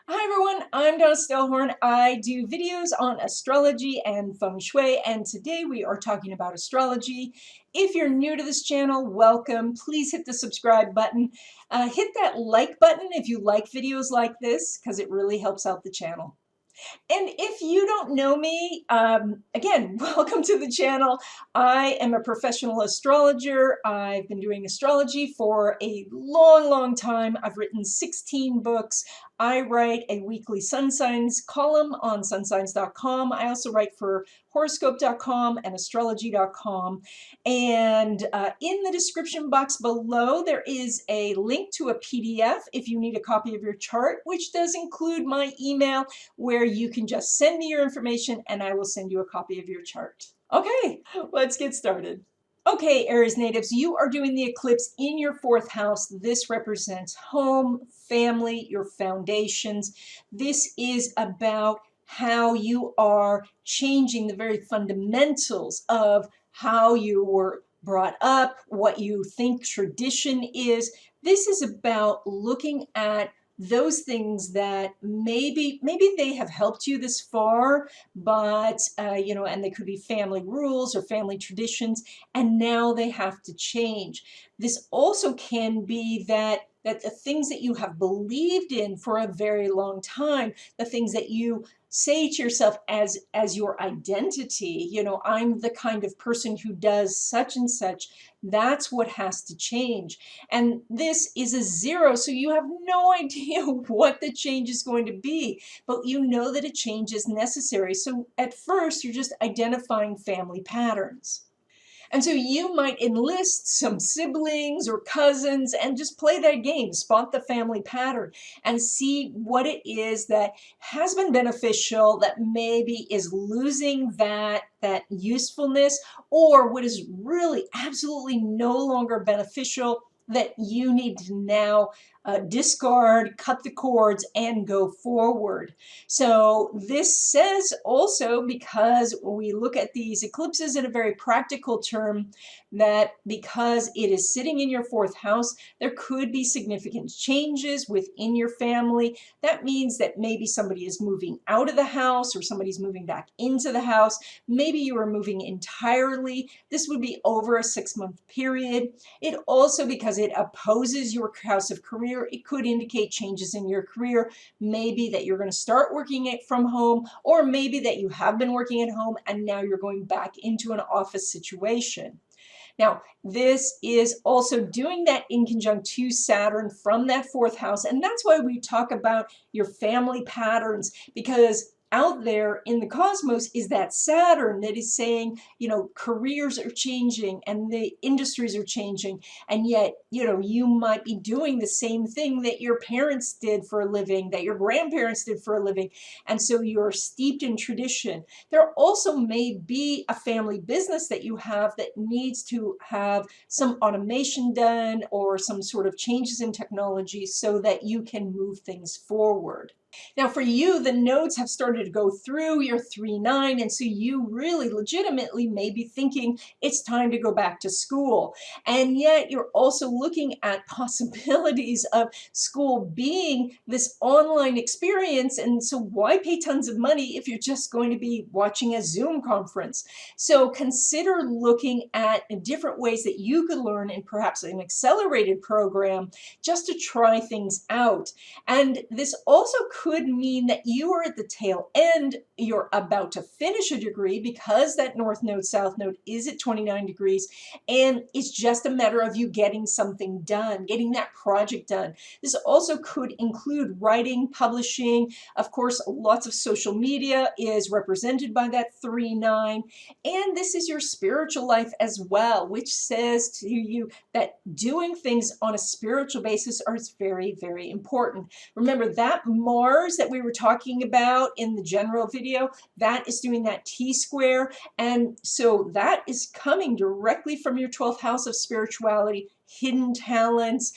Hi everyone, I'm Donna Stellhorn. I do videos on astrology and Feng Shui, and today we are talking about astrology. If you're new to this channel, welcome. Please hit the subscribe button. Hit that like button if you like videos like this, because it really helps out the channel. And if you don't know me, again, welcome to the channel. I am a professional astrologer. I've been doing astrology for a long time. I've written 16 books. I write a weekly sun signs column on sunsigns.com. I also write for horoscope.com and astrology.com. And in the description box below, there is a link to a PDF if you need a copy of your chart, which does include my email, where you can just send me your information and I will send you a copy of your chart. Okay, let's get started. Okay, Aries natives, you are doing the eclipse in your fourth house. This represents home, family, your foundations. This is about how you are changing the very fundamentals of how you were brought up, what you think tradition is. This is about looking at those things that maybe they have helped you this far, but and they could be family rules or family traditions, and now they have to change. This also can be that the things that you have believed in for a very long time, the things that you say to yourself as your identity, I'm the kind of person who does such and such, that's what has to change. And this is a 0, so you have no idea what the change is going to be, but you know that a change is necessary. So at first, you're just identifying family patterns. And so you might enlist some siblings or cousins and just play that game, spot the family pattern, and see what it is that has been beneficial that maybe is losing that usefulness, or what is really absolutely no longer beneficial that you need to now discard, cut the cords, and go forward. So this says also, because we look at these eclipses in a very practical term, that because it is sitting in your fourth house, there could be significant changes within your family. That means that maybe somebody is moving out of the house or somebody's moving back into the house. Maybe you are moving entirely. This would be over a 6-month period. It also, because it opposes your house of career, it could indicate changes in your career. Maybe that you're going to start working it from home, or maybe that you have been working at home and now you're going back into an office situation. Now, this is also doing that in conjunct to Saturn from that fourth house. And that's why we talk about your family patterns, because out there in the cosmos is that Saturn that is saying, careers are changing and the industries are changing. And yet, you might be doing the same thing that your parents did for a living, that your grandparents did for a living. And so you're steeped in tradition. There also may be a family business that you have that needs to have some automation done or some sort of changes in technology so that you can move things forward. Now for you, the nodes have started to go through your 3-9, and so you really legitimately may be thinking it's time to go back to school. And yet you're also looking at possibilities of school being this online experience, and so why pay tons of money if you're just going to be watching a Zoom conference? So consider looking at different ways that you could learn in perhaps an accelerated program just to try things out. And this also could mean that you are at the tail end, you're about to finish a degree because that north node, south node is at 29 degrees, and it's just a matter of you getting something done, getting that project done. This also could include writing, publishing. Of course, lots of social media is represented by that 3-9, and this is your spiritual life as well, which says to you that doing things on a spiritual basis is very important. Remember that Mars that we were talking about in the general video, that is doing that T-square, and so that is coming directly from your 12th house of spirituality, hidden talents,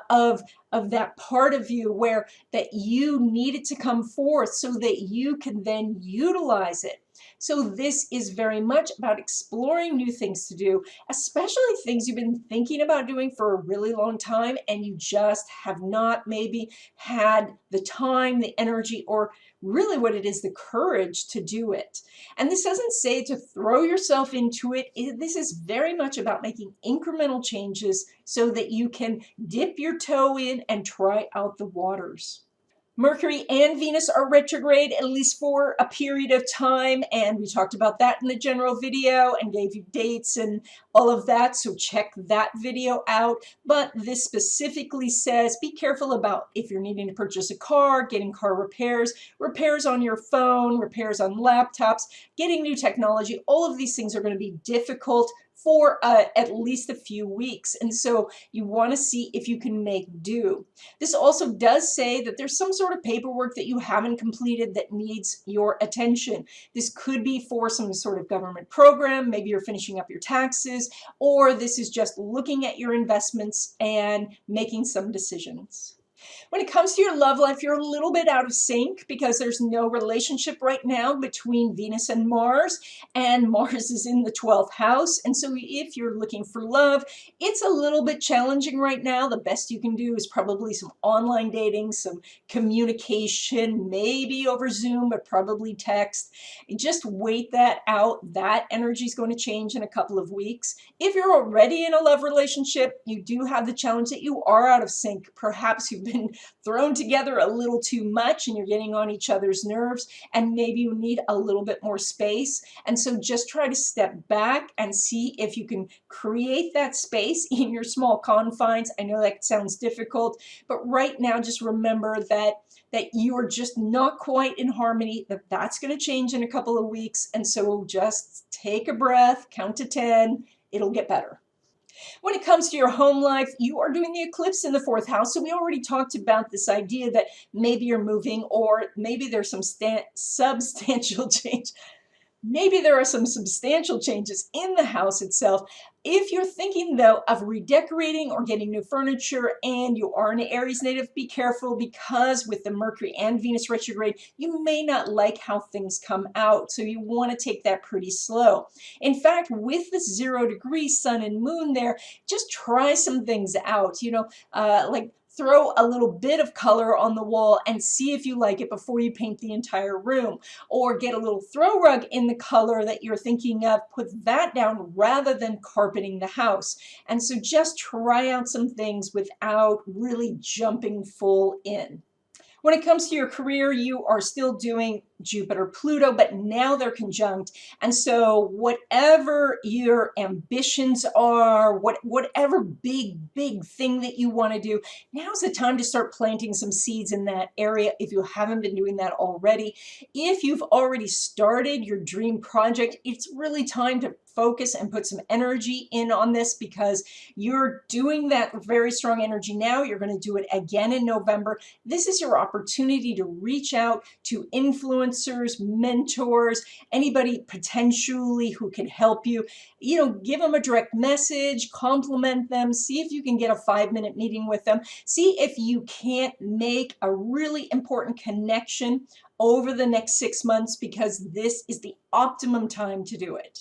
of that part of you where that you need it to come forth so that you can then utilize it. So this is very much about exploring new things to do, especially things you've been thinking about doing for a really long time and you just have not maybe had the time, the energy, or really what it is, the courage to do it. And this doesn't say to throw yourself into it. This is very much about making incremental changes so that you can dip your toe in and try out the waters. Mercury and Venus are retrograde, at least for a period of time, and we talked about that in the general video and gave you dates and all of that, so check that video out. But this specifically says be careful about if you're needing to purchase a car, getting car repairs, repairs on your phone, repairs on laptops, getting new technology. All of these things are going to be difficult for at least a few weeks, and so you want to see if you can make do. This also does say that there's some sort of paperwork that you haven't completed that needs your attention. This could be for some sort of government program, maybe you're finishing up your taxes, or this is just looking at your investments and making some decisions. When it comes to your love life, you're a little bit out of sync because there's no relationship right now between Venus and Mars is in the 12th house. And so if you're looking for love, it's a little bit challenging right now. The best you can do is probably some online dating, some communication, maybe over Zoom, but probably text. Just wait that out. That energy is going to change in a couple of weeks. If you're already in a love relationship, you do have the challenge that you are out of sync. Perhaps you've been thrown together a little too much and you're getting on each other's nerves, and maybe you need a little bit more space. And so just try to step back and see if you can create that space in your small confines. I know that sounds difficult, but right now just remember that you are just not quite in harmony, that's going to change in a couple of weeks. And so just take a breath, count to 10, it'll get better. When it comes to your home life, you are doing the eclipse in the 4th house. So we already talked about this idea that maybe you're moving, or maybe there's some substantial change. Maybe there are some substantial changes in the house itself. If you're thinking, though, of redecorating or getting new furniture and you are an Aries native, be careful, because with the Mercury and Venus retrograde, you may not like how things come out. So you want to take that pretty slow. In fact, with the 0-degree sun and moon there, just try some things out, like throw a little bit of color on the wall and see if you like it before you paint the entire room. Or get a little throw rug in the color that you're thinking of, put that down rather than carpeting the house. And so just try out some things without really jumping full in. When it comes to your career, you are still doing Jupiter, Pluto, but now they're conjunct. And so whatever your ambitions are, whatever big thing that you want to do, now's the time to start planting some seeds in that area if you haven't been doing that already. If you've already started your dream project, it's really time to focus and put some energy in on this, because you're doing that very strong energy now. You're going to do it again in November. This is your opportunity to reach out to influencers, mentors, anybody potentially who can help you. Give them a direct message, compliment them, see if you can get a 5-minute meeting with them, see if you can't make a really important connection over the next 6 months, because this is the optimum time to do it.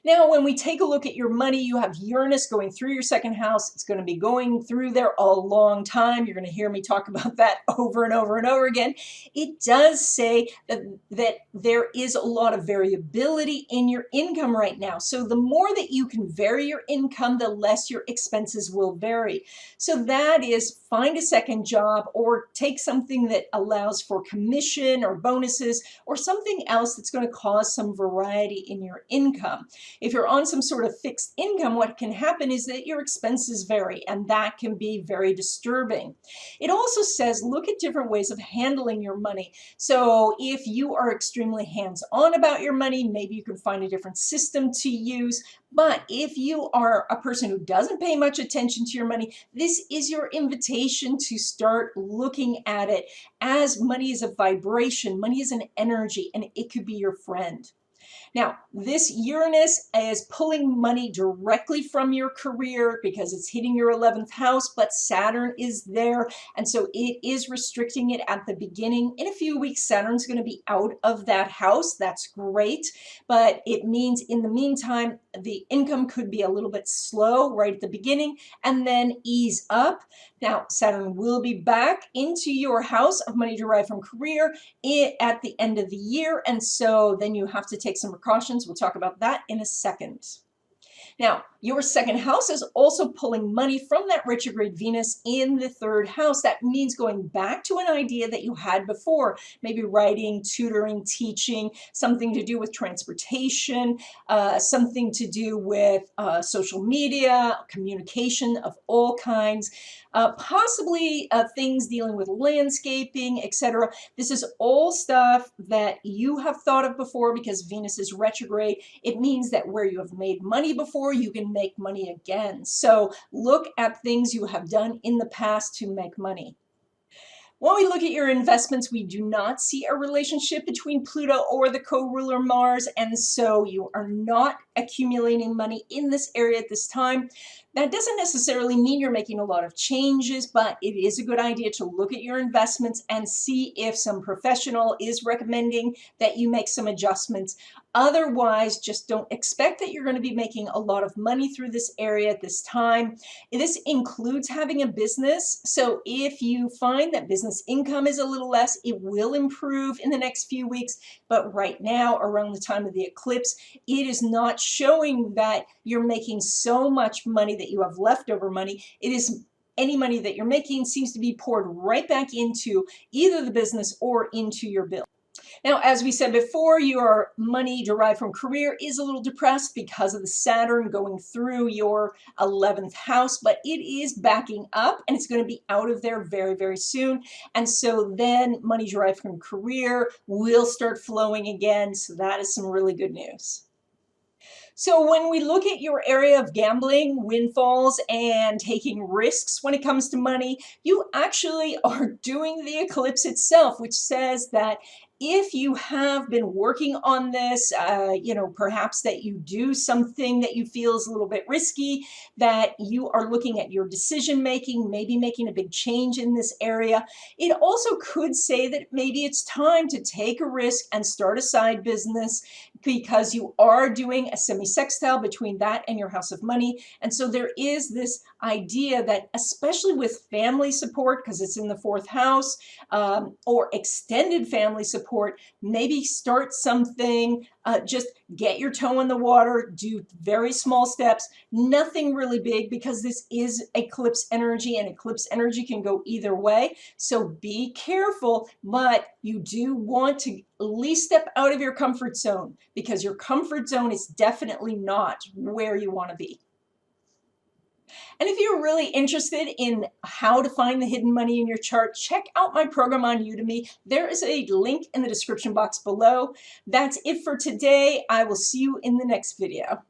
Now, when we take a look at your money, you have Uranus going through your 2nd house. It's going to be going through there a long time. You're going to hear me talk about that over and over and over again. It does say that there is a lot of variability in your income right now. So the more that you can vary your income, the less your expenses will vary. So that is, find a second job or take something that allows for commission or bonuses or something else that's going to cause some variety in your income. If you're on some sort of fixed income, what can happen is that your expenses vary, and that can be very disturbing. It also says look at different ways of handling your money. So if you are extremely hands-on about your money, maybe you can find a different system to use. But if you are a person who doesn't pay much attention to your money, this is your invitation to start looking at it as money is a vibration, money is an energy, and it could be your friend. Now, this Uranus is pulling money directly from your career because it's hitting your 11th house, but Saturn is there, and so it is restricting it at the beginning. In a few weeks, Saturn's going to be out of that house. That's great, but it means in the meantime, the income could be a little bit slow right at the beginning and then ease up. Now, Saturn will be back into your house of money derived from career at the end of the year, and so then you have to take some precautions. We'll talk about that in a second. Now, your second house is also pulling money from that retrograde Venus in the third house. That means going back to an idea that you had before, maybe writing, tutoring, teaching, something to do with transportation, something to do with social media, communication of all kinds, possibly things dealing with landscaping, etc. This is all stuff that you have thought of before because Venus is retrograde. It means that where you have made money before, you can make money again. So look at things you have done in the past to make money. When we look at your investments, we do not see a relationship between Pluto or the co-ruler Mars, and so you are not accumulating money in this area at this time. That doesn't necessarily mean you're making a lot of changes, but it is a good idea to look at your investments and see if some professional is recommending that you make some adjustments. Otherwise, just don't expect that you're going to be making a lot of money through this area at this time. This includes having a business. So if you find that business income is a little less, it will improve in the next few weeks. But right now, around the time of the eclipse, it is not showing that you're making so much money that you have leftover money. It is any money that you're making seems to be poured right back into either the business or into your bill. Now, as we said before, your money derived from career is a little depressed because of the Saturn going through your 11th house, but it is backing up and it's going to be out of there very, very soon. And so then money derived from career will start flowing again. So that is some really good news. So when we look at your area of gambling, windfalls, and taking risks when it comes to money, you actually are doing the eclipse itself, which says that if you have been working on this, perhaps that you do something that you feel is a little bit risky, that you are looking at your decision making, maybe making a big change in this area. It also could say that maybe it's time to take a risk and start a side business because you are doing a semi-sextile between that and your house of money. And so there is this idea that, especially with family support, because it's in the fourth house, or extended family support, maybe start something, just get your toe in the water, do very small steps, nothing really big, because this is eclipse energy and eclipse energy can go either way. So be careful, but you do want to at least step out of your comfort zone because your comfort zone is definitely not where you want to be. And if you're really interested in how to find the hidden money in your chart, check out my program on Udemy. There is a link in the description box below. That's it for today. I will see you in the next video.